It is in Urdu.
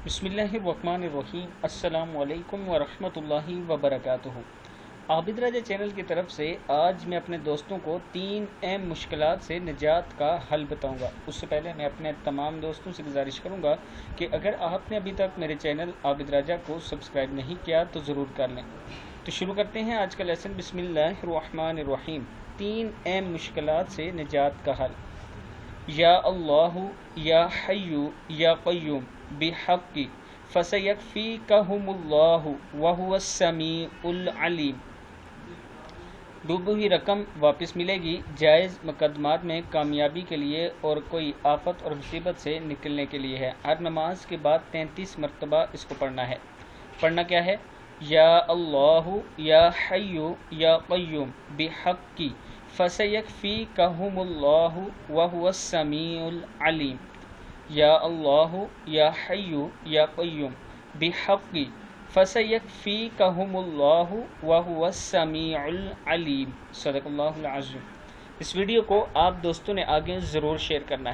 بسم اللہ الرحمن الرحیم۔ السلام علیکم ورحمۃ اللہ وبرکاتہ۔ عابد راجہ چینل کی طرف سے آج میں اپنے دوستوں کو 3 اہم مشکلات سے نجات کا حل بتاؤں گا۔ اس سے پہلے میں اپنے تمام دوستوں سے گزارش کروں گا کہ اگر آپ نے ابھی تک میرے چینل عابد راجہ کو سبسکرائب نہیں کیا تو ضرور کر لیں۔ تو شروع کرتے ہیں آج کا لیسن۔ بسم اللہ الرحمن الرحیم۔ 3 اہم مشکلات سے نجات کا حل۔ یا اللہ یا حی یا قیوم بحق فسیکفیکہم اللہ وہو السمیع العلیم۔ ڈوبی ہوئی رقم واپس ملے گی جائز مقدمات میں کامیابی کے لیے اور کوئی آفت اور مصیبت سے نکلنے کے لیے ہے۔ ہر نماز کے بعد 33 مرتبہ اس کو پڑھنا ہے۔ پڑھنا کیا ہے؟ یا اللہ یا حی یا قیوم بحق فسیکفیکہم اللہ وہو السمیع العلیم۔ یا اللہ یا حی یا قیوم بحق فسیکفیکہم اللہ وہو السمیع العلیم۔ صدق اللہ العظیم۔ اس ویڈیو کو آپ دوستوں نے آگے ضرور شیئر کرنا ہے۔